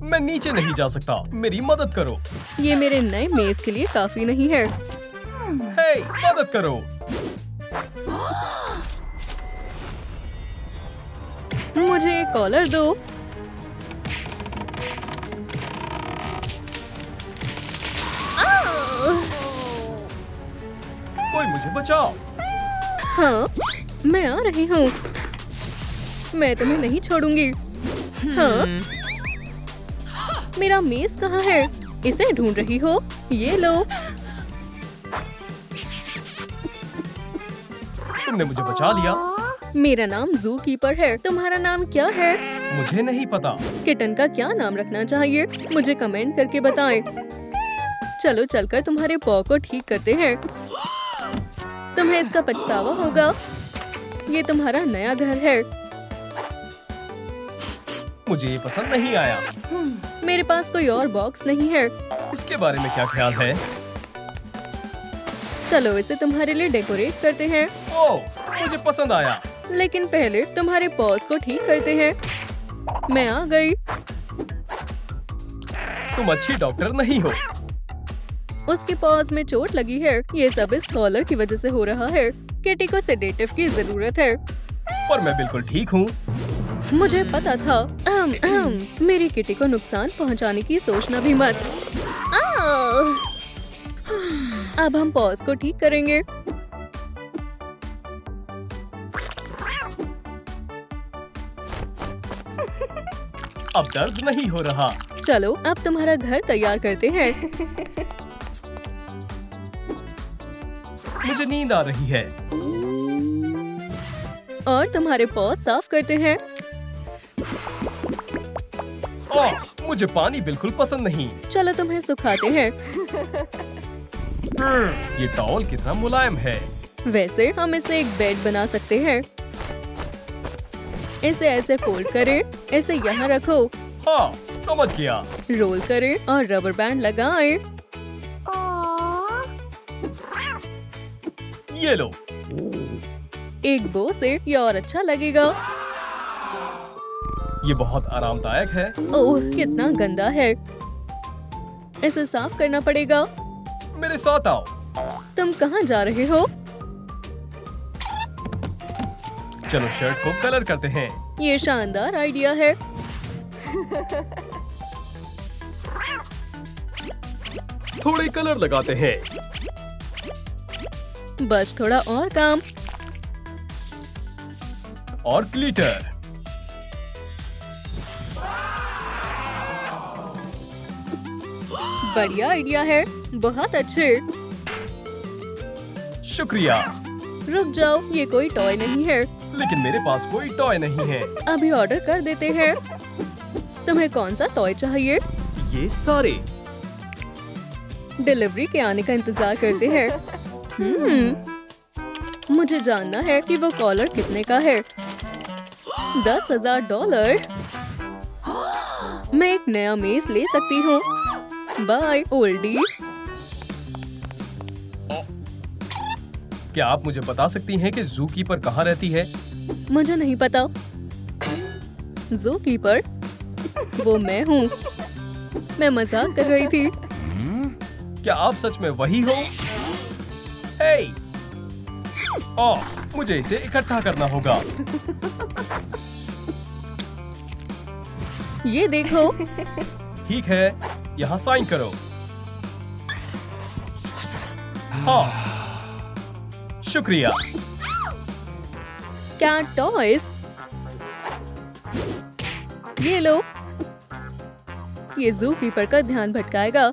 मैं नीचे नहीं जा सकता, मेरी मदद करो। ये मेरे नए मेज के लिए काफी नहीं है। हे, मदद करो। मुझे एक कॉलर दो। कोई मुझे बचाओ। हाँ, मैं आ रही हूँ। मैं तुम्हें नहीं छोड़ूंगी। हाँ, मेरा मेज कहाँ है? इसे ढूंढ रही हो? ये लो। तुमने मुझे बचा लिया। मेरा नाम जू कीपर है। तुम्हारा नाम क्या है? मुझे नहीं पता। किटन का क्या नाम रखना चाहिए? मुझे कमेंट करके बताएं। चलो चलकर तुम्हारे पॉ को ठीक करते हैं। तुम्हें इसका पछतावा होगा। ये तुम्हारा नया घर है। मुझे ये पसंद नहीं आया। मेरे पास कोई और बॉक्स नहीं है। इसके बारे में क्या ख्याल है? चलो इसे तुम्हारे लिए डेकोरेट करते हैं। ओह, मुझे पसंद आया। लेकिन पहले तुम्हारे पॉज को ठीक करते हैं। मैं आ गई। तुम अच्छी डॉक्टर नहीं हो। उसके पॉज में चोट लगी है। ये सब इस कॉलर की वजह से हो रहा है। किटी को सेडेटिव की जरूरत है। पर मैं बिल्कुल ठीक हूँ। मुझे पता था। मेरी किटी को नुकसान पहुंचाने की सोचना भी मत। अब हम पॉज को ठीक करेंगे। अब दर्द नहीं हो रहा। चलो अब तुम्हारा घर तैयार करते हैं। मुझे नींद आ रही है। और तुम्हारे पॉज साफ करते हैं। ओह, मुझे पानी बिल्कुल पसंद नहीं। चलो तुम्हें सुखाते हैं। ये टॉवल कितना मुलायम है। वैसे हम इसे एक बेड बना सकते हैं। इसे ऐसे फोल्ड करें। इसे यहाँ रखो। हाँ, समझ गया। रोल करें और रबर बैंड लगाएं। ये लो। एक बो से ये और अच्छा लगेगा। ये बहुत आरामदायक है। ओह, कितना गंदा है। इसे साफ करना पड़ेगा। मेरे साथ आओ। तुम कहाँ जा रहे हो? चलो शर्ट को कलर करते हैं। ये शानदार आइडिया है। थोड़े कलर लगाते हैं। बस थोड़ा और काम। और ग्लिटर। बढ़िया आइडिया है। बहुत अच्छे। शुक्रिया। रुक जाओ, ये कोई टॉय नहीं है। लेकिन मेरे पास कोई टॉय नहीं है। अभी ऑर्डर कर देते हैं। तुम्हें कौन सा टॉय चाहिए? ये सारे। डिलीवरी के आने का इंतजार करते हैं। मुझे जानना है कि वो कॉलर कितने का है। $10,000। मैं एक नया मेज ले सकती हूँ। बाय ओल्डी। क्या आप मुझे बता सकती हैं कि जू कीपर कहाँ रहती है? मुझे नहीं पता। जू कीपर? वो मैं हूँ। मैं मजाक कर रही थी। क्या आप सच में वही हो? हे! ओह, मुझे इसे इकट्ठा करना होगा। ये देखो। ठीक है, यहाँ साइन करो। हाँ, शुक्रिया। क्या टॉयज? ये लो। ये जू कीपर का ध्यान भटकाएगा।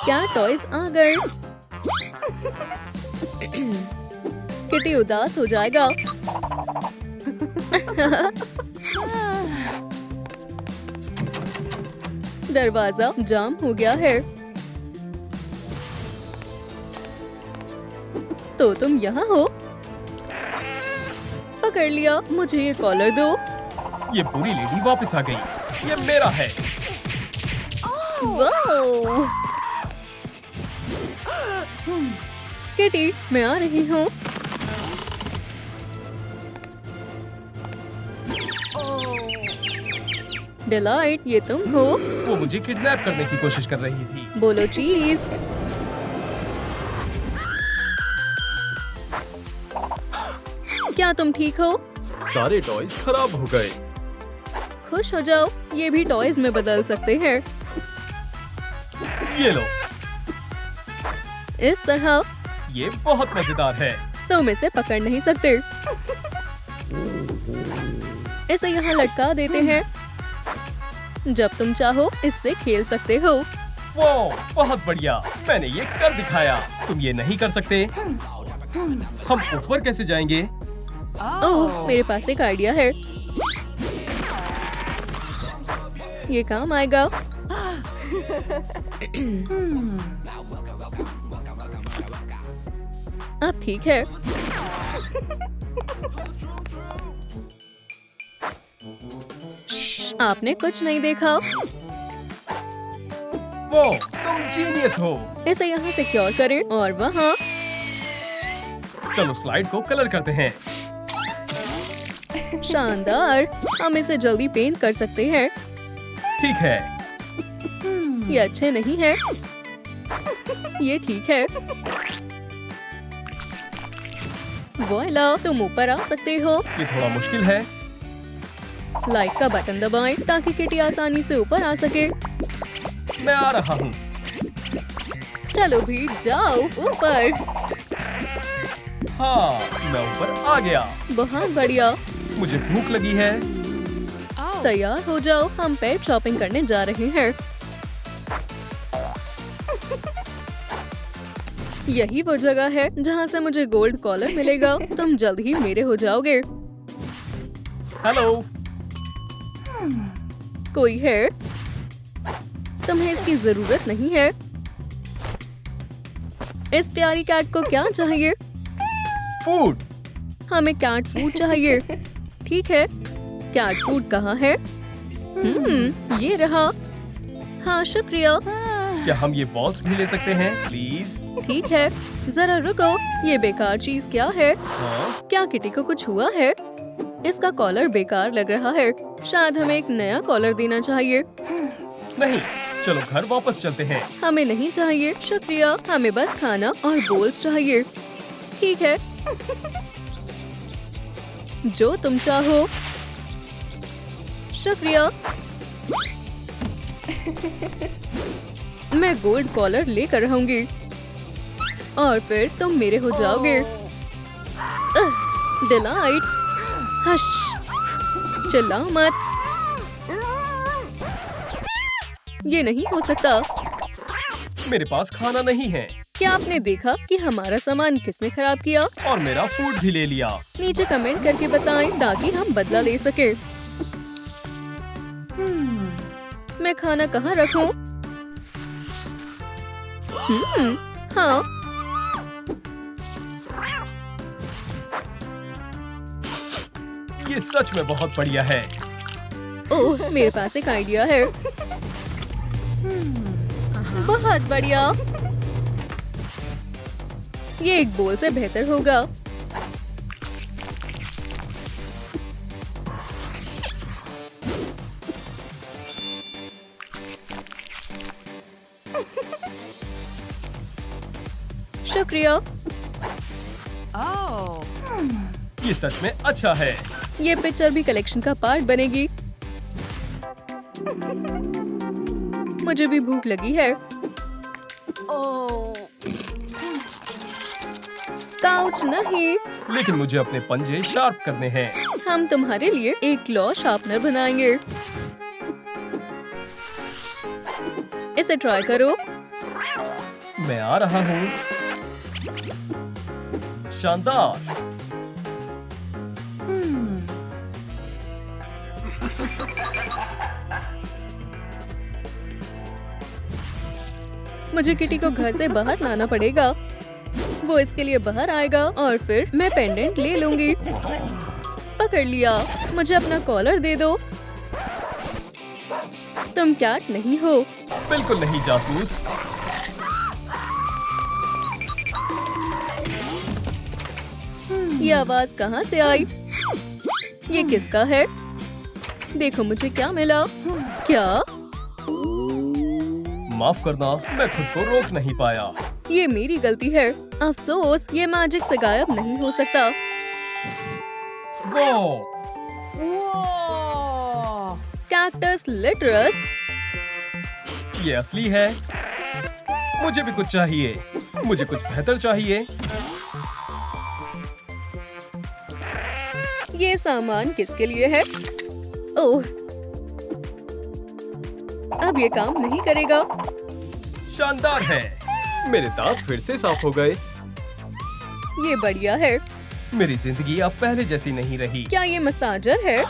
क्या टॉयज आ गए? किटी उदास हो जाएगा। दरवाजा जाम हो गया है। तो तुम यहाँ हो? पकड़ लिया। मुझे ये कॉलर दो। ये बुरी लेडी वापस आ गई। ये मेरा है। वाओ! किटी, मैं आ रही हूँ। डिलाइट, ये तुम हो? वो मुझे किडनैप करने की कोशिश कर रही थी। बोलो चीज। क्या तुम ठीक हो? सारे टॉयज खराब हो गए। खुश हो जाओ, ये भी टॉयज में बदल सकते हैं। ये लो, इस तरह ये बहुत मजेदार है। तुम इसे पकड़ नहीं सकते। इसे यहाँ लटका देते हैं। जब तुम चाहो इससे खेल सकते हो। वो बहुत बढ़िया, मैंने ये कर दिखाया। तुम ये नहीं कर सकते। हम ऊपर कैसे जाएंगे? ओह, मेरे पास एक आइडिया है। ये काम आएगा। अब ठीक है। आपने कुछ नहीं देखा। वो तुम जीनियस हो। इसे यहाँ सिक्योर करें और वहाँ। चलो स्लाइड को कलर करते हैं। शानदार, हम इसे जल्दी पेंट कर सकते हैं। ठीक है। ये अच्छे नहीं है। ये ठीक है। वॉइला, तुम ऊपर आ सकते हो। ये थोड़ा मुश्किल है। लाइक का बटन दबाएं ताकि किटी आसानी से ऊपर आ सके। मैं आ रहा हूँ। चलो भी जाओ ऊपर। हाँ, मैं ऊपर आ गया। बहुत बढ़िया। मुझे भूख लगी है। तैयार हो जाओ, हम पेट शॉपिंग करने जा रहे हैं। यही वो जगह है जहाँ से मुझे गोल्ड कॉलर मिलेगा। तुम जल्द ही मेरे हो जाओगे। हेलो। कोई है? तुम्हें इसकी जरूरत नहीं है। इस प्यारी कैट को क्या चाहिए? फूड। हमें कैट फूड चाहिए। ठीक है, कैट फूड कहाँ है? ये रहा। हाँ, शुक्रिया। क्या हम ये बॉल्स भी ले सकते हैं प्लीज? ठीक है, जरा रुको। ये बेकार चीज क्या है? हाँ? क्या किटी को कुछ हुआ है? इसका कॉलर बेकार लग रहा है। शायद हमें एक नया कॉलर देना चाहिए। नहीं, चलो घर वापस चलते हैं। हमें नहीं चाहिए, शुक्रिया। हमें बस खाना और बोल्स चाहिए। ठीक है, जो तुम चाहो। शुक्रिया। मैं गोल्ड कॉलर लेकर रहूंगी और फिर तुम मेरे हो जाओगे। डिलाइट, हश, चिल्लाओ मत। ये नहीं हो सकता। मेरे पास खाना नहीं है क्या आपने देखा कि हमारा सामान किसने खराब किया? और मेरा फूड भी ले लिया। नीचे कमेंट करके बताएं ताकि हम बदला ले सके। मैं खाना कहाँ रखूं? हाँ। ये सच में बहुत बढ़िया है। ओह, मेरे पास एक आइडिया है। बहुत बढ़िया। ये एक बोल से बेहतर होगा। शुक्रिया। ये सच में अच्छा है। ये पिक्चर भी कलेक्शन का पार्ट बनेगी। मुझे भी भूख लगी है। काउच नहीं। लेकिन मुझे अपने पंजे शार्प करने हैं। हम तुम्हारे लिए एक क्लॉ शार्पनर बनाएंगे। इसे ट्राई करो। मैं आ रहा हूँ। शानदार। मुझे किटी को घर से बाहर लाना पड़ेगा। वो इसके लिए बाहर आएगा और फिर मैं पेंडेंट ले लूंगी। पकड़ लिया। मुझे अपना कॉलर दे दो। तुम कैट नहीं हो। बिल्कुल नहीं जासूस। ये आवाज कहाँ से आई? ये किसका है? देखो मुझे क्या मिला। क्या? माफ करना, मैं खुद को रोक नहीं पाया। ये मेरी गलती है। अफसोस, ये मैजिक से गायब नहीं हो सकता। वो कैक्टस लिटरस। ये असली है। मुझे भी कुछ चाहिए। मुझे कुछ बेहतर चाहिए। ये सामान किसके लिए है? ओह, अब ये काम नहीं करेगा। शानदार है। मेरे दांत फिर से साफ हो गए। ये बढ़िया है। मेरी जिंदगी अब पहले जैसी नहीं रही। क्या ये मसाजर है?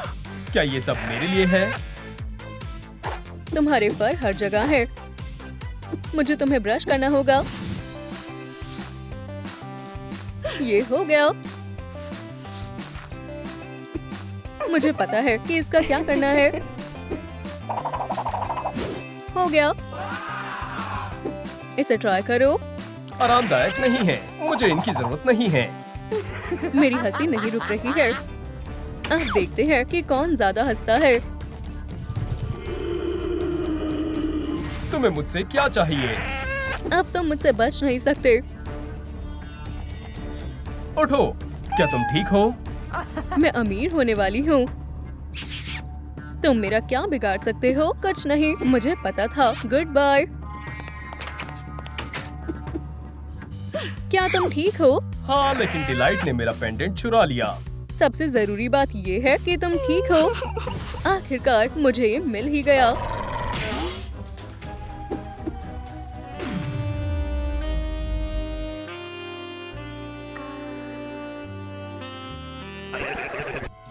क्या ये सब मेरे लिए है? तुम्हारे फर हर जगह है। मुझे तुम्हें ब्रश करना होगा। ये हो गया। मुझे पता है कि इसका क्या करना है। हो गया। इसे ट्राई करो। आरामदायक नहीं है। मुझे इनकी जरूरत नहीं है। मेरी हंसी नहीं रुक रही है। अब देखते हैं कि कौन ज्यादा हंसता है। तुम्हें मुझसे क्या चाहिए? अब तुम मुझसे बच नहीं सकते। उठो। क्या तुम ठीक हो? मैं अमीर होने वाली हूँ। तुम मेरा क्या बिगाड़ सकते हो? कुछ नहीं, मुझे पता था। Good bye. क्या तुम ठीक हो? हाँ, लेकिन डिलाइट ने मेरा पेंडेंट चुरा लिया। सबसे जरूरी बात ये है कि तुम ठीक हो। आखिरकार मुझे ये मिल ही गया।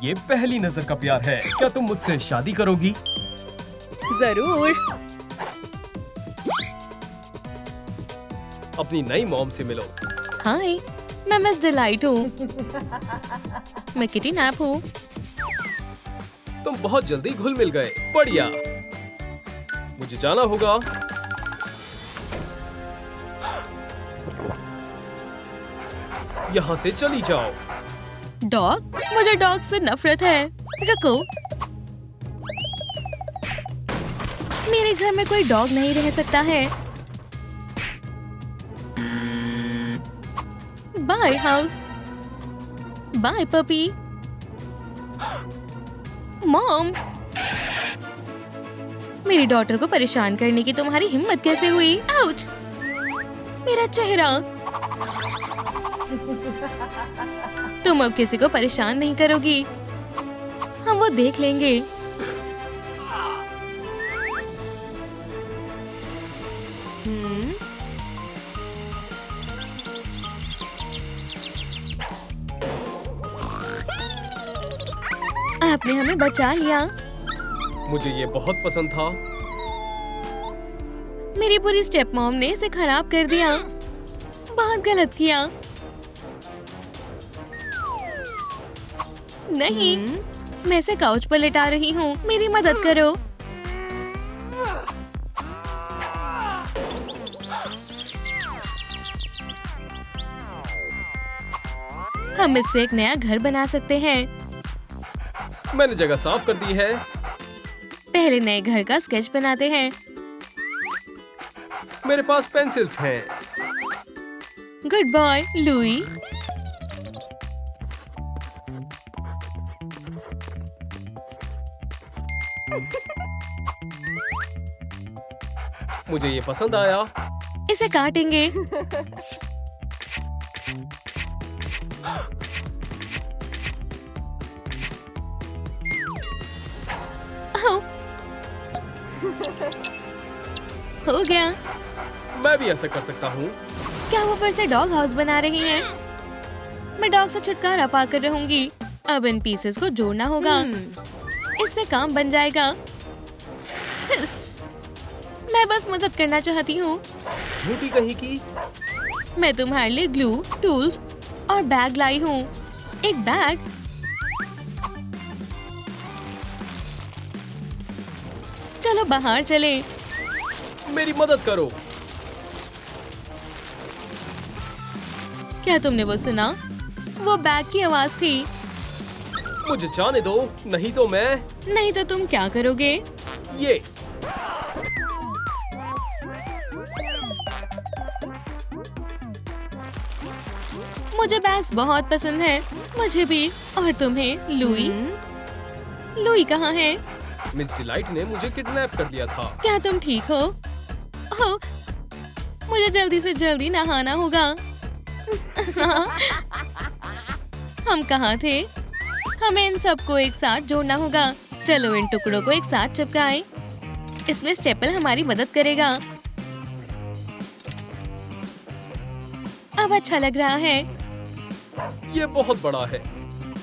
ये पहली नजर का प्यार है। क्या तुम मुझसे शादी करोगी? जरूर। अपनी नई मॉम से मिलो। हाय, मैं मिस डिलाइट हूँ। मैं किटी नैप हूँ। तुम बहुत जल्दी घुल मिल गए। बढ़िया। मुझे जाना होगा। यहाँ से चली जाओ। डॉग? मुझे डॉग से नफरत है। रुको, मेरे घर में कोई डॉग नहीं रह सकता है। Bye house. Bye puppy. Mom, मेरी डॉटर को परेशान करने की तुम्हारी हिम्मत कैसे हुई? आउच! मेरा चेहरा। तुम अब किसी को परेशान नहीं करोगी। हम वो देख लेंगे। आपने हमें बचा लिया। मुझे ये बहुत पसंद था। मेरी पूरी स्टेप मॉम ने इसे खराब कर दिया। बहुत गलत किया। नहीं, मैं इसे काउच पर लेटा रही हूँ। मेरी मदद करो। हम इससे एक नया घर बना सकते हैं। मैंने जगह साफ कर दी है। पहले नए घर का स्केच बनाते हैं। मेरे पास पेंसिल्स हैं। Good boy Louis. मुझे ये पसंद आया। इसे काटेंगे। ओह, हो गया। मैं भी ऐसा कर सकता हूँ। क्या वो फिर से डॉग हाउस बना रही हैं? मैं डॉग से छुटकारा पाकर रहूंगी। अब इन पीसेस को जोड़ना होगा। इससे काम बन जाएगा। मैं बस मदद करना चाहती हूँ। झूठी कहीं की। मैं तुम्हारे लिए ग्लू, टूल्स और बैग लाई हूँ। एक बैग। चलो बाहर चले। मेरी मदद करो। क्या तुमने वो सुना? वो बैग की आवाज थी। मुझे जाने दो, नहीं तो मैं नहीं तो तुम क्या करोगे? ये मुझे बैग्स बहुत पसंद है। मुझे भी। और तुम्हें लुई? लुई कहाँ है? मिस डिलाइट ने मुझे किडनैप कर लिया था। क्या तुम ठीक हो? ओह, मुझे जल्दी से जल्दी नहाना होगा। हम कहाँ थे? हमें इन सबको एक साथ जोड़ना होगा। चलो इन टुकड़ों को एक साथ चिपकाएं। इसमें स्टेपल हमारी मदद करेगा। अब अच्छा लग रहा है। ये बहुत बड़ा है।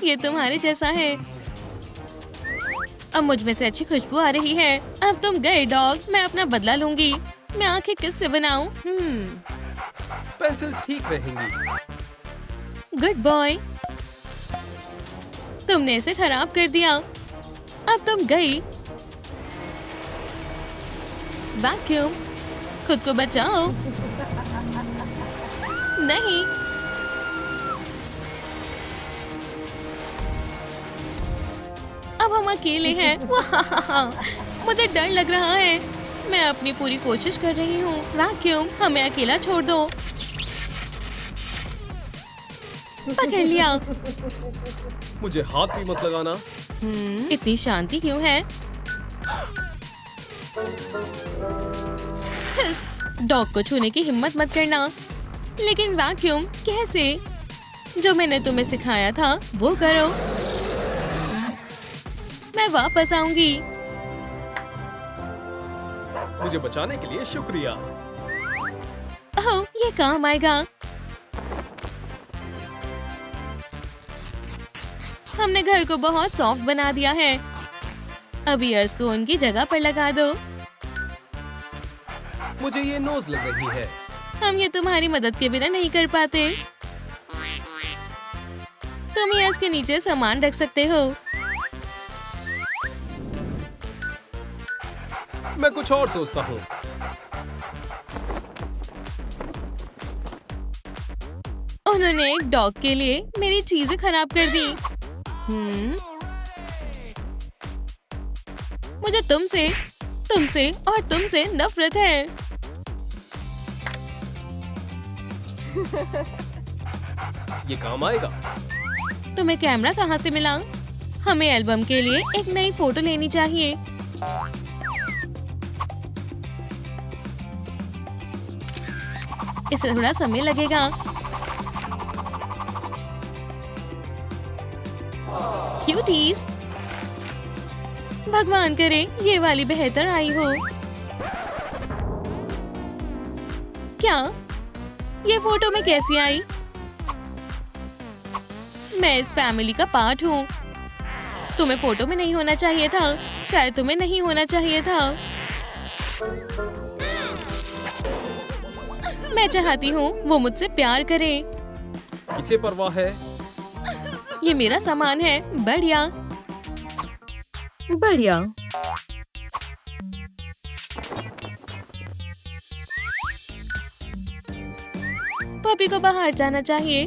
ये तुम्हारे जैसा है। अब मुझ में से अच्छी खुशबू आ रही है। अब तुम गए डॉग, मैं अपना बदला लूंगी। मैं आंखें किससे बनाऊं? पेंसिल्स ठीक रहेंगी। Good boy. तुमने इसे खराब कर दिया। अब तुम गई। वैक्यूम, खुद को बचाओ। नहीं। अब हम अकेले हैं। मुझे डर लग रहा है। मैं अपनी पूरी कोशिश कर रही हूँ। वैक्यूम, हमें अकेला छोड़ दो। पकड़ लिया। मुझे हाथ भी मत लगाना। इतनी शांति क्यों है? डॉग को छूने की हिम्मत मत करना। लेकिन वैक्यूम कैसे? जो मैंने तुम्हें सिखाया था वो करो। मैं वापस आऊंगी। मुझे बचाने के लिए शुक्रिया। ओह, ये काम आएगा। हमने घर को बहुत सॉफ्ट बना दिया है। अब ईयर्स को उनकी जगह पर लगा दो। मुझे ये नोज लग रही है। हम ये तुम्हारी मदद के बिना नहीं कर पाते। तुम ईयर्स के नीचे सामान रख सकते हो। मैं कुछ और सोचता हूँ। उन्होंने एक डॉग के लिए मेरी चीजें खराब कर दी। मुझे तुमसे, तुमसे और तुमसे नफरत है। ये काम आएगा। तुम्हें कैमरा कहाँ से मिला? हमें एल्बम के लिए एक नई फोटो लेनी चाहिए। इसे थोड़ा समय लगेगा। क्यूटीज, भगवान करे ये वाली बेहतर आई हो। क्या ये फोटो में कैसी आई? मैं इस फैमिली का पार्ट हूँ। तुम्हें फोटो में नहीं होना चाहिए था। शायद तुम्हें नहीं होना चाहिए था। मैं चाहती हूँ वो मुझसे प्यार करे। किसे परवाह है? ये मेरा सामान है। बढ़िया बढ़िया। पपी को बाहर जाना चाहिए।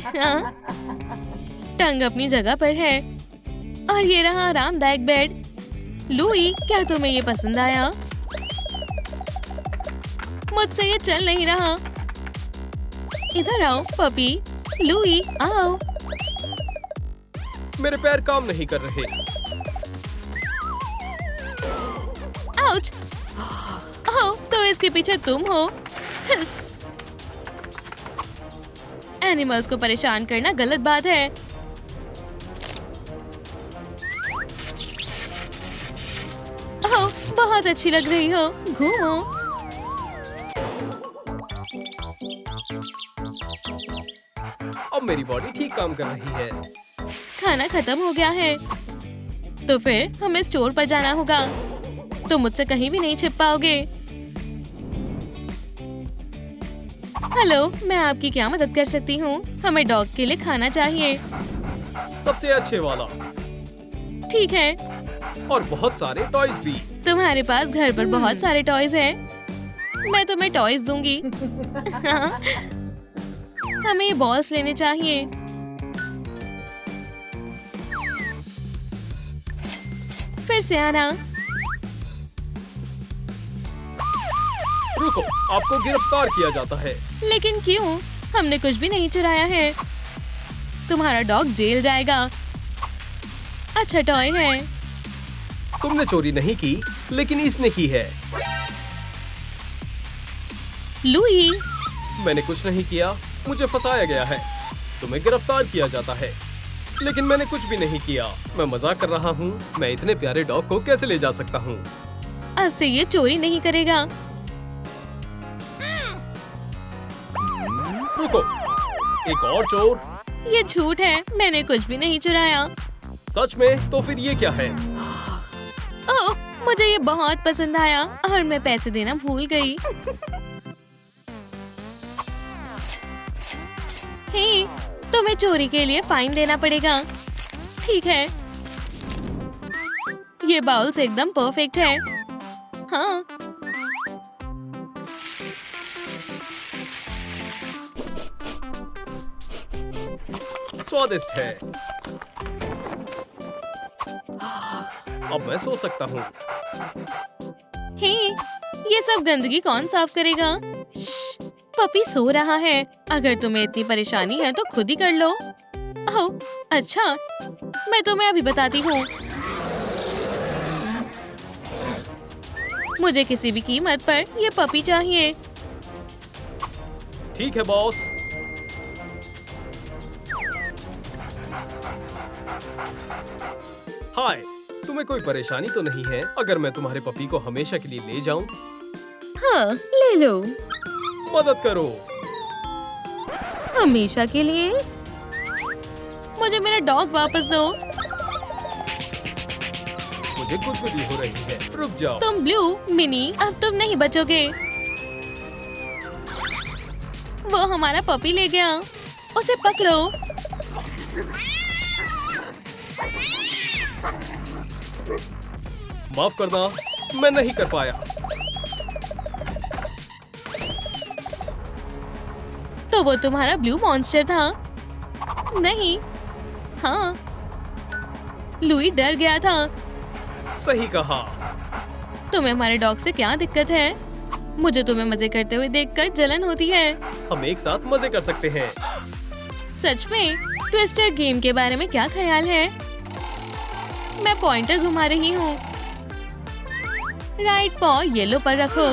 हाँ? टंग अपनी जगह पर है। और ये रहा आरामदायक बेड। लुई, क्या तुम्हें ये पसंद आया? मुझसे ये चल नहीं रहा। इधर आओ पपी। लुई आओ। मेरे पैर काम नहीं कर रहे। आउच। ओह, तो इसके पीछे तुम हो। एनिमल्स को परेशान करना गलत बात है। ओह, बहुत अच्छी लग रही हो। घूमो। अब मेरी बॉडी ठीक काम कर रही है। खाना खत्म हो गया है। तो फिर हमें स्टोर पर जाना होगा। तुम मुझसे कहीं भी नहीं छिप पाओगे। हेलो, मैं आपकी क्या मदद कर सकती हूँ? हमें डॉग के लिए खाना चाहिए। सबसे अच्छे वाला। ठीक है। और बहुत सारे टॉयज भी। तुम्हारे पास घर पर बहुत सारे टॉयज हैं। मैं तुम्हें टॉयज दूंगी। हाँ। हमें ये बॉल्स लेने चाहिए। फिर से आना। रुको, आपको गिरफ्तार किया जाता है। लेकिन क्यों? हमने कुछ भी नहीं चुराया है। तुम्हारा डॉग जेल जाएगा। अच्छा टॉय है। तुमने चोरी नहीं की, लेकिन इसने की है। लुई, मैंने कुछ नहीं किया, मुझे फंसाया गया है। तुम्हें गिरफ्तार किया जाता है, लेकिन मैंने कुछ भी नहीं किया। मैं मजाक कर रहा हूँ। मैं इतने प्यारे डॉग को कैसे ले जा सकता हूँ? अब से ये चोरी नहीं करेगा। रुको, एक और चोर। ये झूठ है, मैंने कुछ भी नहीं चुराया। सच में? तो फिर ये क्या है? ओह, मुझे ये बहुत पसंद आया और मैं पैसे देना भूल गई। हे, तुम्हें चोरी के लिए फाइन देना पड़ेगा। ठीक है। ये बाउल्स एकदम परफेक्ट है। हाँ। स्वादिष्ट है। अब मैं सो सकता हूँ। हे, ये सब गंदगी कौन साफ करेगा? श्श, पपी सो रहा है। अगर तुम्हें इतनी परेशानी है तो खुद ही कर लो। ओह, अच्छा, मैं तुम्हें अभी बताती हूँ। मुझे किसी भी कीमत पर ये पपी चाहिए। ठीक है बॉस। हाय, तुम्हें कोई परेशानी तो नहीं है अगर मैं तुम्हारे पपी को हमेशा के लिए ले जाऊं? हाँ, ले लो। मदद करो। हमेशा के लिए? मुझे मेरा डॉग वापस दो। मुझे गुदगुदी हो रही है। रुक जाओ। तुम ब्लू, मिनी, अब तुम नहीं बचोगे। वो हमारा पपी ले गया। उसे पकड़ो। माफ करना, मैं नहीं कर पाया। तो वो तुम्हारा ब्लू मॉन्स्टर था? नहीं। हाँ, लुई डर गया था। सही कहा। तुम्हें हमारे डॉग से क्या दिक्कत है? मुझे तुम्हें मजे करते हुए देखकर जलन होती है। हम एक साथ मजे कर सकते हैं। सच में? ट्विस्टर गेम के बारे में क्या ख्याल है? मैं पॉइंटर घुमा रही हूँ। राइट पॉ येलो पर रखो।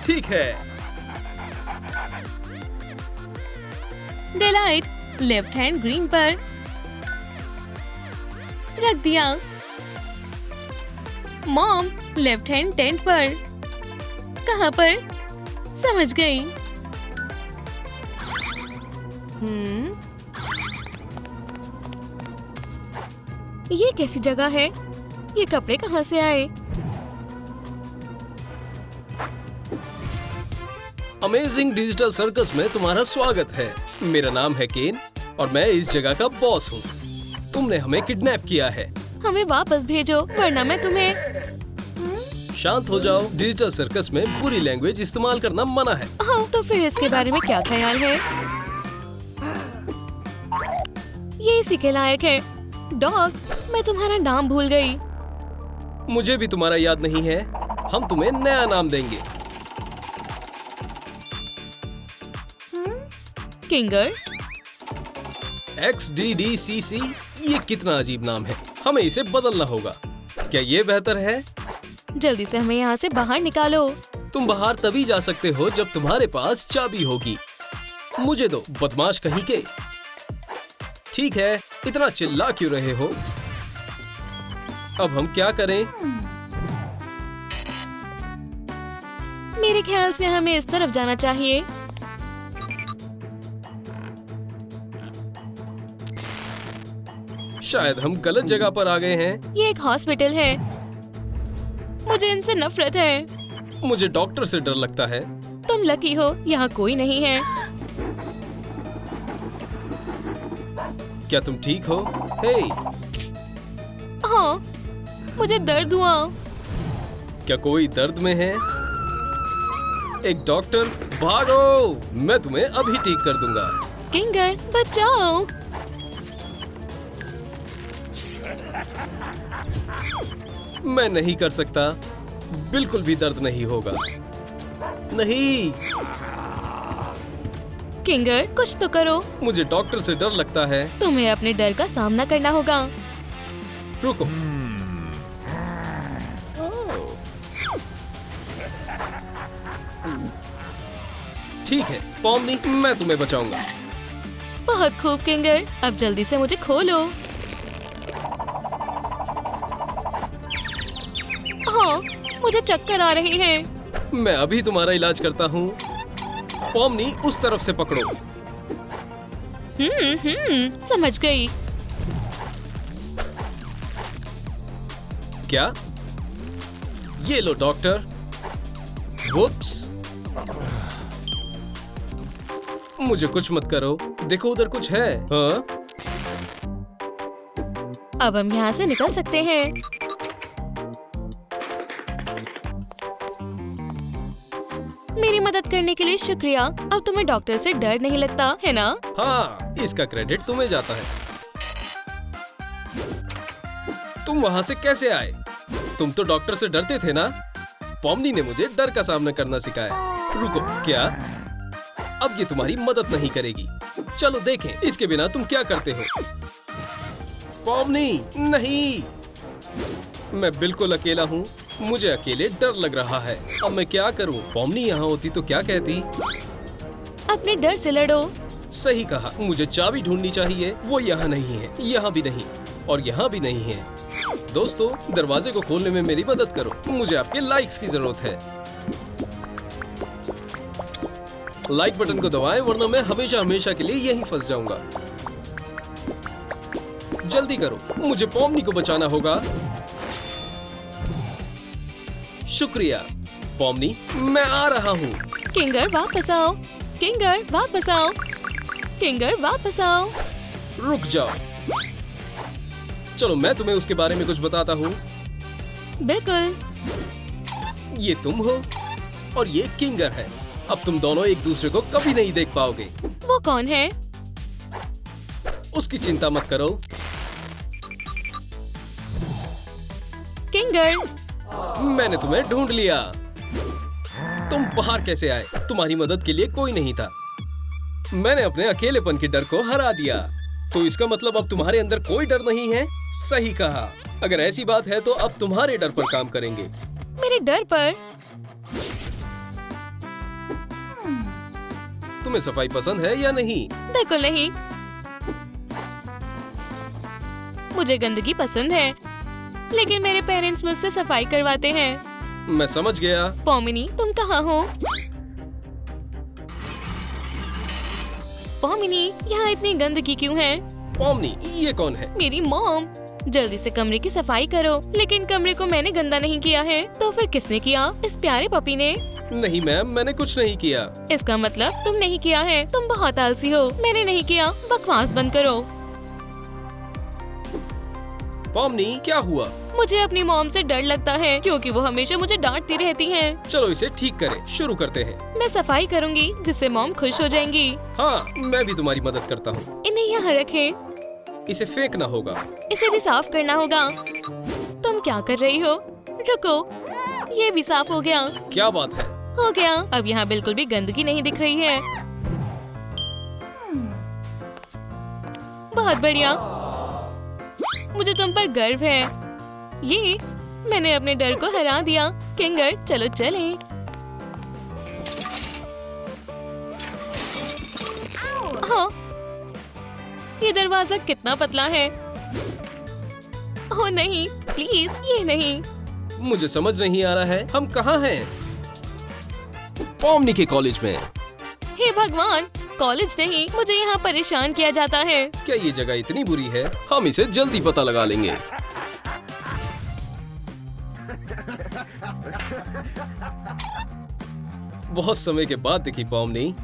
ठीक है। डिलाइट लेफ्ट हैंड ग्रीन पर रख दिया। मॉम लेफ्ट हैंड टेंट पर। कहाँ पर? समझ गई। ये कैसी जगह है? ये कपड़े कहाँ से आए? अमेजिंग डिजिटल सर्कस में तुम्हारा स्वागत है। मेरा नाम है केन और मैं इस जगह का बॉस हूँ। तुमने हमें किडनैप किया है। हमें वापस भेजो वरना मैं तुम्हें। शांत हो जाओ। डिजिटल सर्कस में बुरी लैंग्वेज इस्तेमाल करना मना है। हाँ, तो फिर इसके बारे में क्या ख्याल है? ये इसी के लायक है। डॉग, मैं तुम्हारा नाम भूल गई। मुझे भी तुम्हारा याद नहीं है। हम तुम्हें नया नाम देंगे। किंगर। XDDCC, ये कितना अजीब नाम है। हमें इसे बदलना होगा। क्या ये बेहतर है? जल्दी से हमें यहाँ से बाहर निकालो। तुम बाहर तभी जा सकते हो जब तुम्हारे पास चाबी होगी। मुझे दो, बदमाश कहीं के। ठीक है, इतना चिल्ला क्यों रहे हो? अब हम क्या करें? मेरे ख्याल से हमें इस तरफ जाना चाहिए। शायद हम गलत जगह पर आ गए हैं। ये एक हॉस्पिटल है। मुझे इनसे नफरत है। मुझे डॉक्टर से डर लगता है। तुम लकी हो, यहाँ कोई नहीं है। क्या तुम ठीक हो? हे, हाँ, मुझे दर्द हुआ। क्या कोई दर्द में है? एक डॉक्टर, भागो! मैं तुम्हें अभी ठीक कर दूंगा। किंगर, बचाओ। मैं नहीं कर सकता। बिल्कुल भी दर्द नहीं होगा। नहीं, किंगर कुछ तो करो। मुझे डॉक्टर से डर लगता है। तुम्हें अपने डर का सामना करना होगा। रुको। ठीक है पॉमनी, मैं तुम्हें बचाऊंगा। बहुत खूब किंगर, अब जल्दी से मुझे खोलो। हाँ, मुझे चक्कर आ रही हैं। मैं अभी तुम्हारा इलाज करता हूँ। पॉमनी, उस तरफ से पकड़ो। समझ गई। क्या? ये लो डॉक्टर। वुप्स। मुझे कुछ मत करो। देखो उधर कुछ है। हाँ? अब हम यहाँ से निकल सकते हैं। मेरी मदद करने के लिए शुक्रिया। अब तुम्हें डॉक्टर से डर नहीं लगता है ना? हाँ, इसका क्रेडिट तुम्हें जाता है। तुम वहाँ से कैसे आए? तुम तो डॉक्टर से डरते थे ना? पॉमनी ने मुझे डर का सामना करना सिखाया। रुको, क्या? अब ये तुम्हारी मदद नहीं करेगी। चलो देखें इसके बिना तुम क्या करते हो। पॉमनी, नहीं। मैं बिल्कुल अकेला हूँ। मुझे अकेले डर लग रहा है। अब मैं क्या करूँ? पॉमनी यहाँ होती तो क्या कहती? अपने डर से लड़ो। सही कहा। मुझे चाबी ढूंढनी चाहिए। वो यहाँ नहीं है, यहाँ भी नहीं और यहाँ भी नहीं है। दोस्तों, दरवाजे को खोलने में मेरी मदद करो। मुझे आपके लाइक्स की जरूरत है। लाइक बटन को दबाएं, वरना मैं हमेशा हमेशा के लिए यहीं फंस जाऊंगा। जल्दी करो, मुझे पॉमनी को बचाना होगा। शुक्रिया पॉमनी, मैं आ रहा हूँ। किंगर वापस आओ। किंगर वापस आओ। किंगर वापस आओ। रुक जाओ। चलो मैं तुम्हें उसके बारे में कुछ बताता हूँ। बिल्कुल। ये तुम हो और ये किंगर है। अब तुम दोनों एक दूसरे को कभी नहीं देख पाओगे। वो कौन है? उसकी चिंता मत करो। किंगर, मैंने तुम्हें ढूंढ लिया। तुम बाहर कैसे आए? तुम्हारी मदद के लिए कोई नहीं था। मैंने अपने अकेलेपन के डर को हरा दिया। तो इसका मतलब अब तुम्हारे अंदर कोई डर नहीं है? सही कहा। अगर ऐसी बात है तो अब तुम्हारे डर पर काम करेंगे। मेरे डर पर? तुम्हें सफाई पसंद है या नहीं? बिल्कुल नहीं। मुझे गंदगी पसंद है, लेकिन मेरे पेरेंट्स मुझसे सफाई करवाते हैं। मैं समझ गया। पॉमिनी, तुम कहाँ हो? पॉमिनी, यहाँ इतनी गंदगी क्यों है? पॉमनी, ये कौन है? मेरी मॉम। जल्दी से कमरे की सफाई करो। लेकिन कमरे को मैंने गंदा नहीं किया है। तो फिर किसने किया? इस प्यारे पपी ने। नहीं मैम, मैंने कुछ नहीं किया। इसका मतलब तुम नहीं किया है। तुम बहुत आलसी हो। मैंने नहीं किया। बकवास बंद करो। पॉमनी, क्या हुआ? मुझे अपनी मॉम से डर लगता है, क्योंकि वो हमेशा मुझे डांटती रहती हैं। चलो इसे ठीक करें। शुरू करते हैं। मैं सफाई करूंगी, जिससे मॉम खुश हो जाएंगी। हाँ, मैं भी तुम्हारी मदद करता हूँ। इन्हें यहाँ रखें। इसे फेंकना होगा। इसे भी साफ करना होगा। तुम क्या कर रही हो? रुको, ये भी साफ हो गया। क्या बात है? हो गया। अब यहाँ बिल्कुल भी गंदगी नहीं दिख रही है। बहुत बढ़िया। मुझे तुम पर गर्व है। ये मैंने अपने डर को हरा दिया। किंगर, चलो चलें। हाँ, ये दरवाजा कितना पतला है। ओह नहीं, प्लीज ये नहीं। मुझे समझ नहीं आ रहा है, हम कहाँ हैं? पॉमनी के कॉलेज में। हे भगवान, कॉलेज नहीं, मुझे यहाँ परेशान किया जाता है। क्या ये जगह इतनी बुरी है? हम इसे जल्दी पता लगा लेंगे। बहुत समय के बाद दिखी पॉमनी।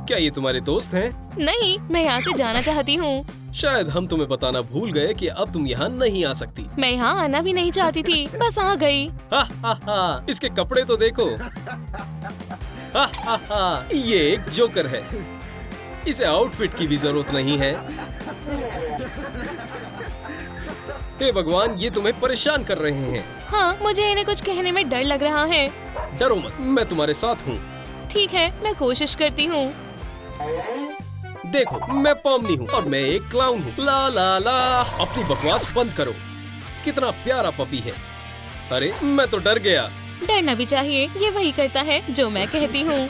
क्या ये तुम्हारे दोस्त हैं? नहीं, मैं यहाँ से जाना चाहती हूँ। शायद हम तुम्हें बताना भूल गए कि अब तुम यहाँ नहीं आ सकती। मैं यहाँ आना भी नहीं चाहती थी, बस आ गई। हा हा हा, इसके कपड़े तो देखो। हा हा हा, ये एक जोकर है। इसे आउटफिट की भी जरूरत नहीं है। हे भगवान, ये तुम्हें परेशान कर रहे हैं। हाँ, मुझे इन्हें कुछ कहने में डर लग रहा है। डरो मत, मैं तुम्हारे साथ हूँ। ठीक है, मैं कोशिश करती हूँ। देखो, मैं पॉमनी हूँ और मैं एक क्लाउन हूँ। ला ला ला, अपनी बकवास बंद करो। कितना प्यारा पपी है। अरे, मैं तो डर गया। डरना भी चाहिए, ये वही करता है जो मैं कहती हूँ।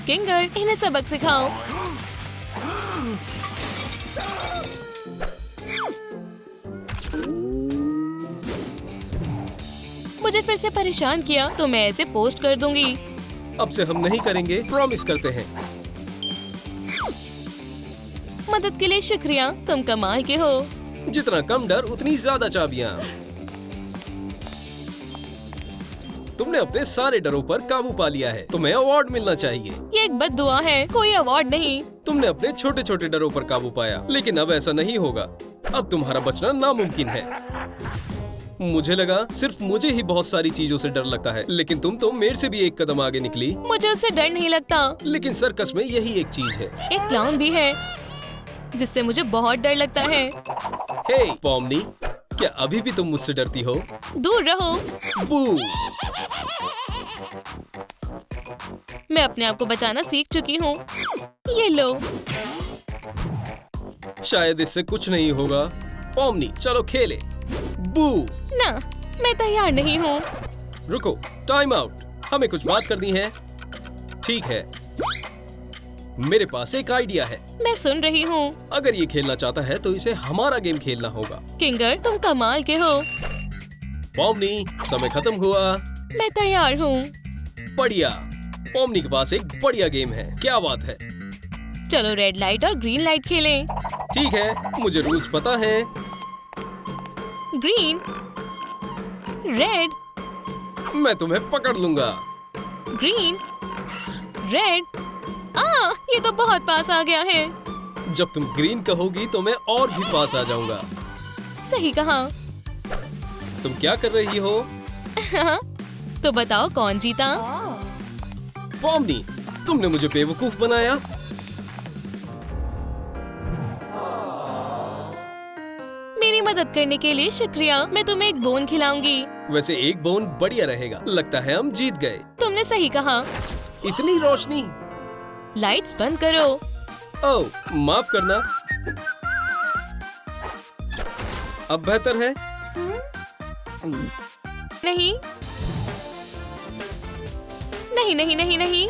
किंगर, इन्हें सबक सिखाओ। मुझे फिर से परेशान किया तो मैं ऐसे पोस्ट कर दूंगी। अब से हम नहीं करेंगे, प्रॉमिस करते हैं। मदद के लिए शुक्रिया, तुम कमाल के हो। जितना कम डर उतनी ज्यादा चाबियां। तुमने अपने सारे डरों पर काबू पा लिया है। तुम्हें अवार्ड मिलना चाहिए। ये एक बद्दुआ है, कोई अवार्ड नहीं। तुमने अपने छोटे छोटे डरों पर काबू पाया, लेकिन अब ऐसा नहीं होगा। अब तुम्हारा बचना नामुमकिन है। मुझे लगा सिर्फ मुझे ही बहुत सारी चीजों से डर लगता है, लेकिन तुम तो मेरे से भी एक कदम आगे निकली। मुझे उससे डर नहीं लगता। लेकिन सर्कस में यही एक चीज है। एक क्लाउन भी है जिससे मुझे बहुत डर लगता है। हे पॉमनी, क्या अभी भी तुम मुझसे डरती हो? दूर रहो। बू। मैं अपने आप को बचाना सीख चुकी हूँ। ये लो। शायद इससे कुछ नहीं होगा। पॉमनी, चलो खेले। बू। ना, मैं तैयार नहीं हूँ। रुको, टाइम आउट। हमें कुछ बात करनी है। ठीक है, मेरे पास एक आइडिया है। मैं सुन रही हूँ। अगर ये खेलना चाहता है तो इसे हमारा गेम खेलना होगा। किंगर, तुम कमाल के हो। पॉमनी, समय खत्म हुआ। मैं तैयार हूँ। बढ़िया। पॉमनी के पास एक बढ़िया गेम है। क्या बात है? चलो रेड लाइट और ग्रीन लाइट खेलें। ठीक है, मुझे रूल्स पता है। ग्रीन, रेड, मैं तुम्हें पकड़ लूंगा। Green, red. ये तो बहुत पास आ गया है। जब तुम ग्रीन कहोगी तो मैं और भी पास आ जाऊंगा। सही कहा। तुम क्या कर रही हो? तो बताओ कौन जीता? पॉमनी, तुमने मुझे बेवकूफ बनाया। मेरी मदद करने के लिए शुक्रिया। मैं तुम्हें एक बोन खिलाऊंगी। वैसे एक बोन बढ़िया रहेगा। लगता है हम जीत गए। तुमने सही कहा। इतनी रोशनी। लाइट्स बंद करो। ओह, माफ करना। अब बेहतर है? नहीं नहीं नहीं नहीं नहीं।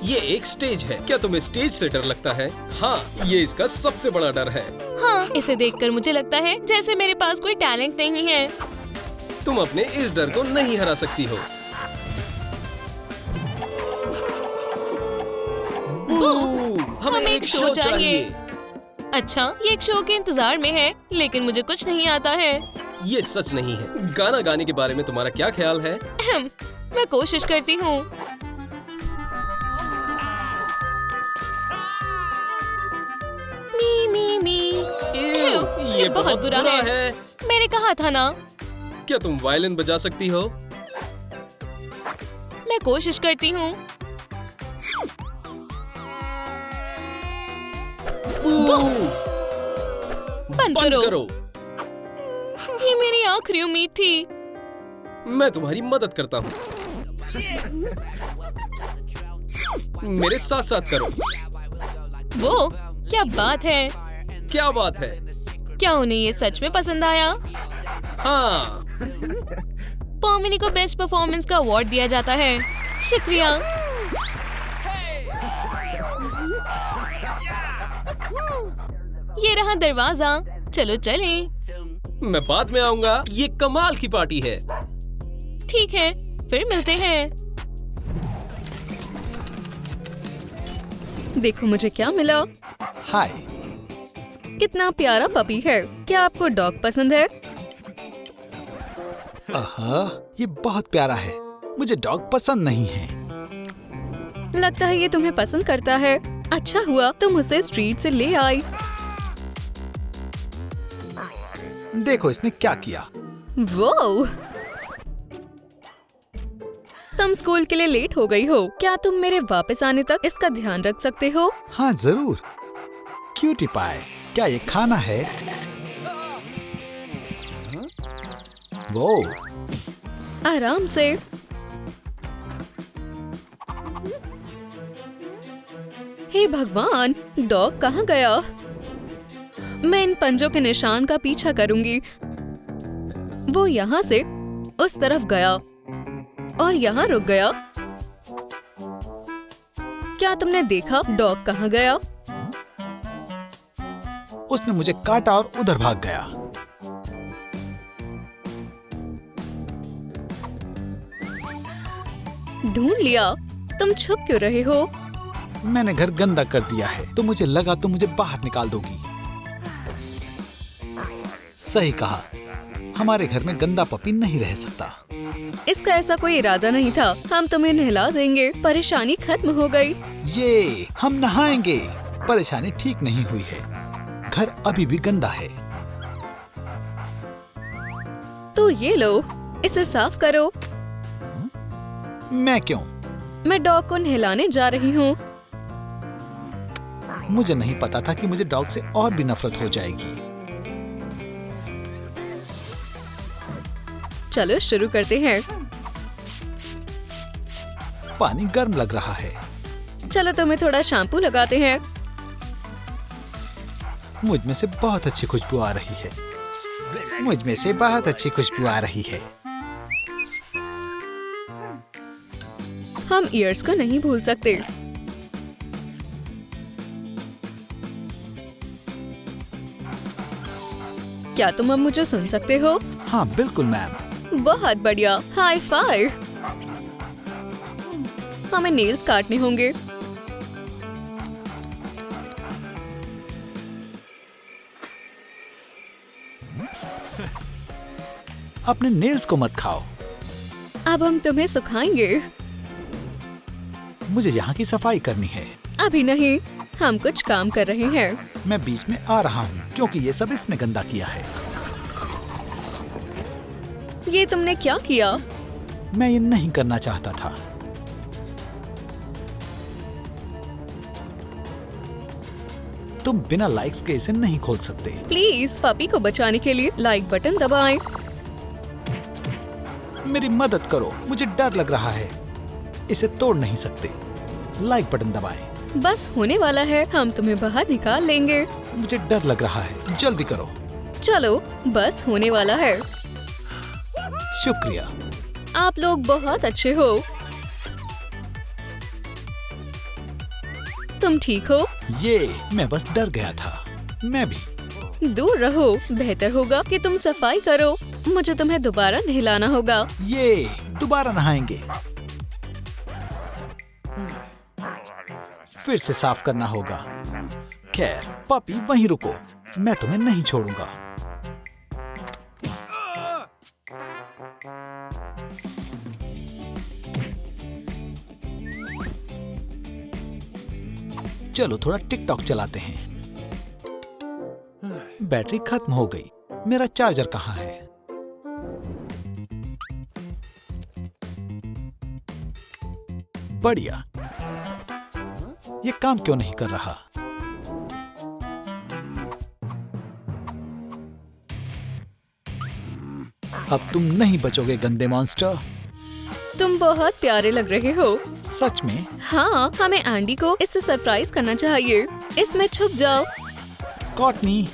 ये एक स्टेज है। क्या तुम्हें स्टेज से डर लगता है? हाँ, ये इसका सबसे बड़ा डर है। हाँ, इसे देखकर मुझे लगता है जैसे मेरे पास कोई टैलेंट नहीं है। तुम अपने इस डर को नहीं हरा सकती हो। हमें एक शो चाहिए। अच्छा, ये एक शो के इंतजार में है, लेकिन मुझे कुछ नहीं आता है। ये सच नहीं है। गाना गाने के बारे में तुम्हारा क्या ख्याल है? मैं कोशिश करती हूँ। मी मी मी। ये बहुत बुरा है। मैंने कहा था ना। क्या तुम वायलिन बजा सकती हो? मैं कोशिश करती हूँ। बंद करो। ये मेरी आखिरी उम्मीद थी। मैं तुम्हारी मदद करता हूँ। मेरे साथ साथ करो। वो क्या बात है? क्या बात है? क्या उन्हें ये सच में पसंद आया? हाँ। पॉमिनी को बेस्ट परफॉर्मेंस का अवार्ड दिया जाता है। शुक्रिया। ये रहा दरवाजा। चलो चलें। मैं बाद में आऊंगा। ये कमाल की पार्टी है। ठीक है, फिर मिलते हैं। देखो मुझे क्या मिला। हाय। कितना प्यारा पपी है। क्या आपको डॉग पसंद है? ये बहुत प्यारा है। मुझे डॉग पसंद नहीं है। लगता है ये तुम्हें पसंद करता है। अच्छा हुआ तुम उसे स्ट्रीट से ले आई। देखो इसने क्या किया। वो तुम स्कूल के लिए लेट हो गई हो। क्या तुम मेरे वापस आने तक इसका ध्यान रख सकते हो? हाँ जरूर। क्यूटी पाई, क्या ये खाना है? वो आराम से। हे भगवान, डॉग कहाँ गया? मैं इन पंजों के निशान का पीछा करूंगी। वो यहाँ से उस तरफ गया और यहाँ रुक गया। क्या तुमने देखा डॉग कहाँ गया? उसने मुझे काटा और उधर भाग गया। ढूंढ लिया। तुम छुप क्यों रहे हो? मैंने घर गंदा कर दिया है तो मुझे लगा तुम मुझे बाहर निकाल दोगी। सही कहा, हमारे घर में गंदा पपी नहीं रह सकता। इसका ऐसा कोई इरादा नहीं था। हम तुम्हें नहला देंगे, परेशानी खत्म हो गई। ये हम नहाएंगे। परेशानी ठीक नहीं हुई है, घर अभी भी गंदा है। तो ये लो, इसे साफ करो। मैं क्यों? मैं डॉग को नहलाने जा रही हूँ। मुझे नहीं पता था कि मुझे डॉग से और भी नफरत हो जाएगी। चलो शुरू करते हैं। पानी गर्म लग रहा है। चलो तुम्हें थोड़ा शैम्पू लगाते हैं। मुझ में से बहुत अच्छी खुशबू आ रही है। मुझ में से बहुत अच्छी खुशबू आ रही है। हम ईयर्स को नहीं भूल सकते। क्या तुम अब मुझे सुन सकते हो? हाँ बिल्कुल मैम। बहुत बढ़िया, हाई फाइव। हमें नेल्स काटने होंगे। अपने नेल्स को मत खाओ। अब हम तुम्हें सुखाएंगे। मुझे यहाँ की सफाई करनी है। अभी नहीं, हम कुछ काम कर रहे हैं। मैं बीच में आ रहा हूँ क्योंकि ये सब इसने गंदा किया है। ये तुमने क्या किया? मैं ये नहीं करना चाहता था। तुम बिना लाइक्स के इसे नहीं खोल सकते। प्लीज पपी को बचाने के लिए लाइक बटन दबाएं। मेरी मदद करो, मुझे डर लग रहा है। इसे तोड़ नहीं सकते। लाइक बटन दबाएं। बस होने वाला है, हम तुम्हें बाहर निकाल लेंगे। मुझे डर लग रहा है, जल्दी करो। चलो, बस होने वाला है। शुक्रिया। आप लोग बहुत अच्छे हो। तुम ठीक हो? ये मैं बस डर गया था। मैं भी। दूर रहो। बेहतर होगा कि तुम सफाई करो। मुझे तुम्हें दोबारा नहलाना होगा। ये दोबारा नहाएंगे। फिर से साफ करना होगा। खैर पपी वहीं रुको, मैं तुम्हें नहीं छोड़ूंगा। चलो थोड़ा टिकटॉक चलाते हैं। बैटरी खत्म हो गई। मेरा चार्जर कहाँ है? बढ़िया। ये काम क्यों नहीं कर रहा? अब तुम नहीं बचोगे गंदे मॉन्स्टर। तुम बहुत प्यारे लग रहे हो। सच में? हाँ, हमें एंडी को इससे सरप्राइज करना चाहिए। इसमें छुप जाओ। कॉटनी,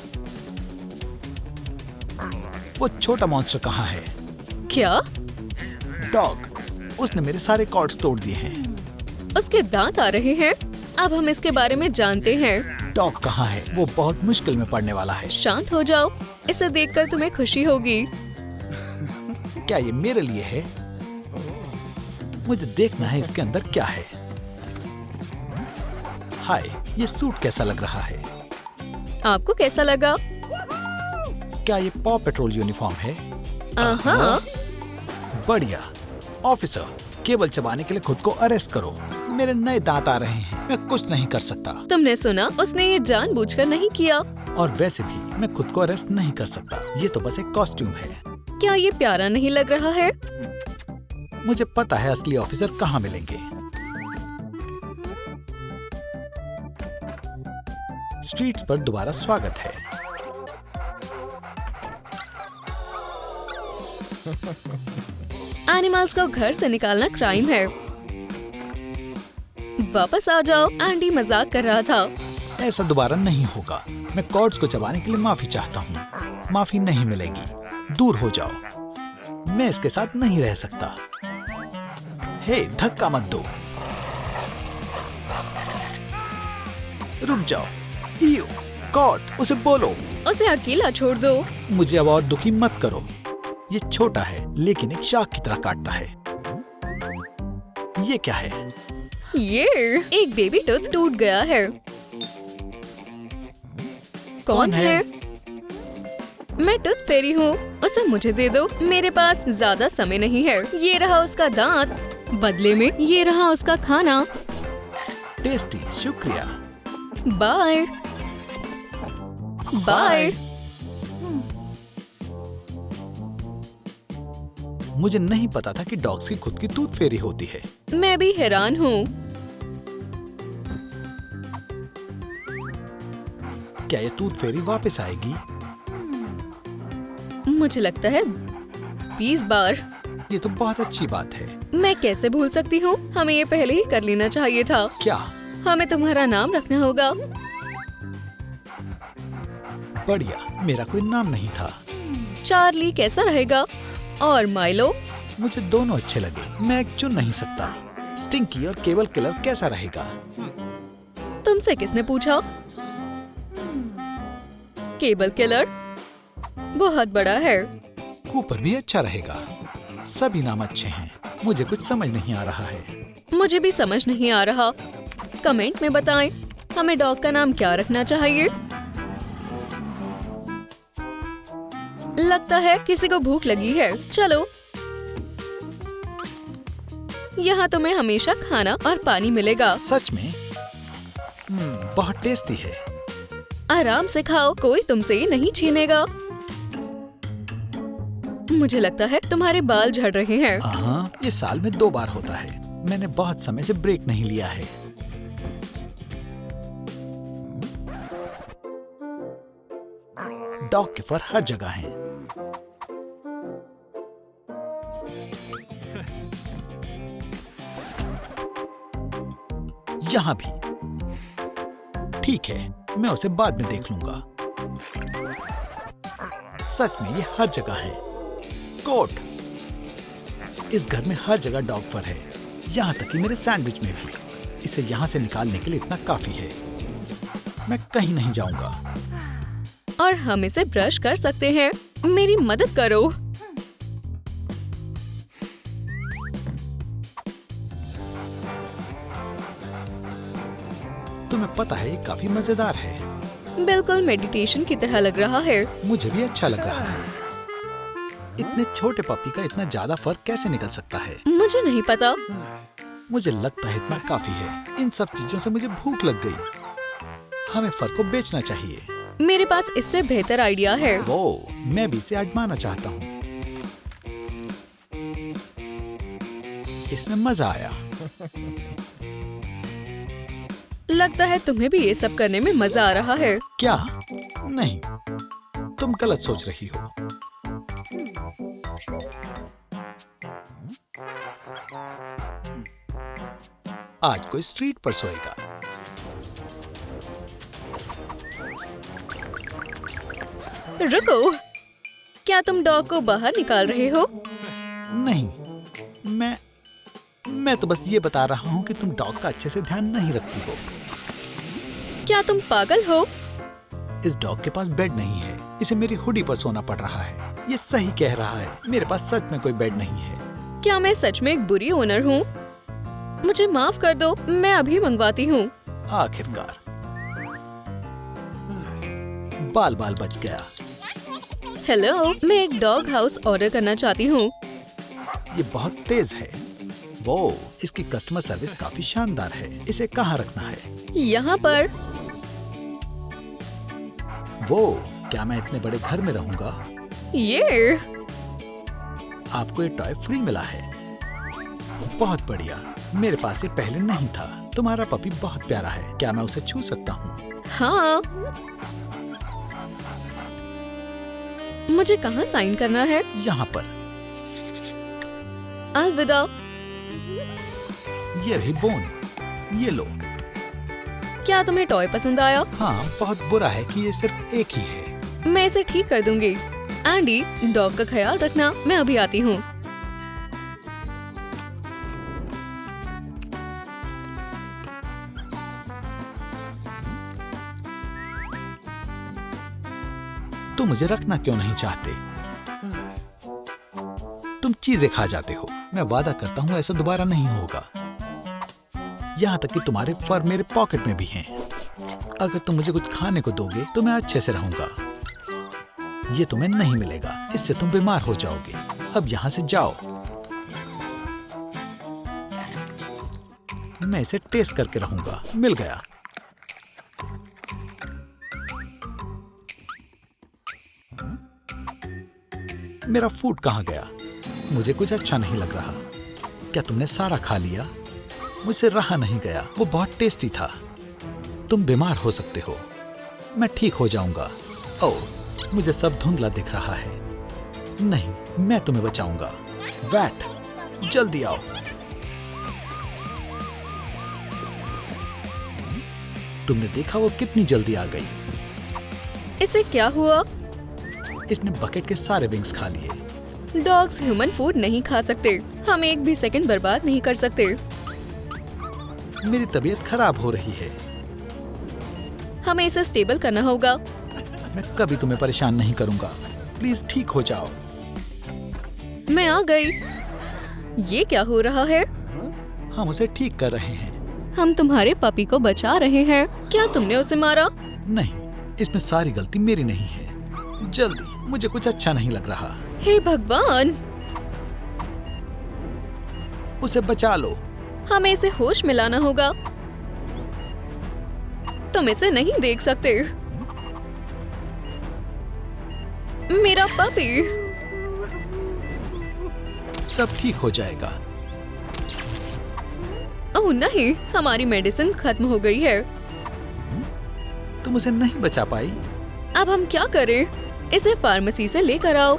वो छोटा मॉन्स्टर कहाँ है? क्या? डॉग। उसने मेरे सारे कॉर्ड्स तोड़ दिए हैं। उसके दांत आ रहे हैं। अब हम इसके बारे में जानते हैं। डॉग कहाँ है? वो बहुत मुश्किल में पड़ने वाला है। शांत हो जाओ। इसे देखकर तुम्हें खुशी होगी। क्या ये मेरे लिए है? मुझे देखना है इसके अंदर क्या है। हाय, ये सूट कैसा लग रहा है? आपको कैसा लगा? क्या ये पॉ पेट्रोल यूनिफॉर्म है? हाँ। बढ़िया। ऑफिसर, केबल चबाने के लिए खुद को अरेस्ट करो। मेरे नए दांत आ रहे हैं, मैं कुछ नहीं कर सकता। तुमने सुना, उसने ये जानबूझकर नहीं किया। और वैसे भी मैं खुद को अरेस्ट नहीं कर सकता। ये तो बस एक कॉस्ट्यूम है। क्या ये प्यारा नहीं लग रहा है? मुझे पता है असली ऑफिसर कहाँ मिलेंगे। स्ट्रीट्स पर दोबारा स्वागत है। एनिमल्स को घर से निकालना क्राइम है। वापस आ जाओ, एंडी मजाक कर रहा था। ऐसा दोबारा नहीं होगा। मैं कॉर्ड्स को चबाने के लिए माफी चाहता हूँ। माफी नहीं मिलेगी। दूर हो जाओ। मैं इसके साथ नहीं रह सकता। हे, धक्का मत दो। रुक जाओ। इयो, कॉर्ड, उसे बोलो। उसे अकेला छोड़ दो। मुझे अब और दुखी मत करो। ये छोटा है लेकिन एक शाख की तरह काटता है। ये क्या है? ये एक बेबी टूथ टूट गया है। कौन है? मैं टूथ फेरी हूँ। उसे मुझे दे दो। मेरे पास ज्यादा समय नहीं है। ये रहा उसका दांत। बदले में ये रहा उसका खाना। टेस्टी, शुक्रिया। Bye bye. मुझे नहीं पता था कि डॉग्स की खुद की टूथ फेरी होती है। मैं भी हैरान हूँ। क्या ये टूथ फेरी वापस आएगी? मुझे लगता है 20 बार। ये तो बहुत अच्छी बात है। मैं कैसे भूल सकती हूँ? हमें ये पहले ही कर लेना चाहिए था। क्या? हमें तुम्हारा नाम रखना होगा। बढ़िया, मेरा कोई नाम नहीं था। चार्ली कैसा रहेगा? और माइलो? मुझे दोनों अच्छे लगे। मैं एक चुन नहीं सकता। स्टिंकी और केबल किलर कैसा रहेगा? तुमसे किसने पूछा? केबल किलर बहुत बड़ा है। कूपर भी अच्छा रहेगा। सभी नाम अच्छे हैं। मुझे कुछ समझ नहीं आ रहा है। मुझे भी समझ नहीं आ रहा। कमेंट में बताएं, हमें डॉग का नाम क्या रखना चाहिए। लगता है किसी को भूख लगी है। चलो, यहाँ तुम्हें हमेशा खाना और पानी मिलेगा। सच में? बहुत टेस्टी है। आराम से खाओ, कोई तुमसे ये नहीं छीनेगा। मुझे लगता है तुम्हारे बाल झड़ रहे हैं। हाँ, ये साल में 2 बार होता है। मैंने बहुत समय से ब्रेक नहीं लिया है। डॉग के फर हर जगह हैं। यहाँ भी। ठीक है, मैं उसे बाद में देख लूंगा। सच में ये हर जगह है। कोट, इस घर में हर जगह डॉग फर है, यहाँ तक कि मेरे सैंडविच में भी। इसे यहाँ से निकालने के लिए इतना काफी है। मैं कहीं नहीं जाऊंगा। और हम इसे ब्रश कर सकते हैं। मेरी मदद करो। तुम्हें पता है, ये काफी मजेदार है। बिल्कुल मेडिटेशन की तरह लग रहा है। मुझे भी अच्छा लग रहा है। इतने छोटे पपी का इतना ज्यादा फर कैसे निकल सकता है? मुझे नहीं पता। मुझे लगता है इतना काफी है। इन सब चीजों से मुझे भूख लग गई। हमें फर को बेचना चाहिए। मेरे पास इससे बेहतर आइडिया है। वो, मैं भी इसे आजमाना चाहता हूँ। इसमें मजा आया। लगता है तुम्हें भी ये सब करने में मजा आ रहा है। क्या? नहीं, तुम गलत सोच रही हो। आज कोई स्ट्रीट पर सोएगा। रुको, क्या तुम डॉग को बाहर निकाल रहे हो? नहीं, मैं तो बस ये बता रहा हूँ कि तुम डॉग का अच्छे से ध्यान नहीं रखती हो। क्या तुम पागल हो? इस डॉग के पास बेड नहीं है। इसे मेरी हुडी पर सोना पड़ रहा है। ये सही कह रहा है। मेरे पास सच में कोई बेड नहीं है। क्या मैं सच में एक बुरी ओनर हूँ? मुझे माफ कर दो, मैं अभी मंगवाती हूँ। आखिरकार बाल बच गया। हेलो, मैं एक डॉग हाउस ऑर्डर करना चाहती हूँ। ये बहुत तेज है। वो, इसकी कस्टमर सर्विस काफी शानदार है। इसे कहाँ रखना है? यहाँ पर। वो, क्या मैं इतने बड़े घर में रहूंगा? ये आपको ये टॉय फ्री मिला है। बहुत बढ़िया। मेरे पास ये पहले नहीं था। तुम्हारा पपी बहुत प्यारा है। क्या मैं उसे छू सकता हूँ? हाँ। मुझे कहाँ साइन करना है? यहाँ पर। अलविदा। ये रही बोन, ये लो। क्या तुम्हें टॉय पसंद आया? हाँ, बहुत बुरा है कि ये सिर्फ एक ही है। मैं इसे ठीक कर दूंगी। एंडी, डॉग का ख्याल रखना, मैं अभी आती हूँ। तुम मुझे रखना क्यों नहीं चाहते? तुम चीजें खा जाते हो। मैं वादा करता हूँ ऐसा दोबारा नहीं होगा। यहाँ तक कि तुम्हारे फर मेरे पॉकेट में भी हैं। अगर तुम मुझे कुछ खाने को दोगे तो मैं अच्छे से रहूंगा। ये तुम्हें नहीं मिलेगा, इससे तुम बीमार हो जाओगे। अब यहाँ से जाओ। मैं इसे टेस्ट करके रहूंगा। मिल गया। मेरा फूड कहाँ गया? मुझे कुछ अच्छा नहीं लग रहा। क्या तुमने सारा खा लिया? मुझसे रहा नहीं गया। वो बहुत टेस्टी था। तुम बीमार हो सकते हो। मैं ठीक हो जाऊंगा। ओह, मुझे सब धुंधला दिख रहा है। नहीं, मैं तुम्हें बचाऊंगा। वैट, जल्दी आओ। तुमने देखा वो कितनी जल्दी आ गई। इसे क्या हुआ? इसने बकेट के सारे विंग्स खा लिए। डॉग्स ह्यूमन फूड नहीं खा सकते। हम एक भी सेकंड बर्बाद नहीं कर सकते। मेरी तबीयत खराब हो रही है। हमें इसे स्टेबल करना होगा। मैं कभी तुम्हें परेशान नहीं करूंगा। प्लीज ठीक हो जाओ। मैं आ गई। ये क्या हो रहा है? हम उसे ठीक कर रहे हैं। हम तुम्हारे पपी को बचा रहे हैं। क्या तुमने उसे मारा? नहीं, इसमें सारी गलती मेरी नहीं है। जल्दी, मुझे कुछ अच्छा नहीं लग रहा। हे भगवान, उसे बचा लो। हमें इसे होश में लाना होगा। तुम इसे नहीं देख सकते। मेरा पपी। सब ठीक हो जाएगा। ओह नहीं, हमारी मेडिसिन खत्म हो गई है। तुम उसे नहीं बचा पाई। अब हम क्या करें? इसे फार्मेसी से लेकर आओ।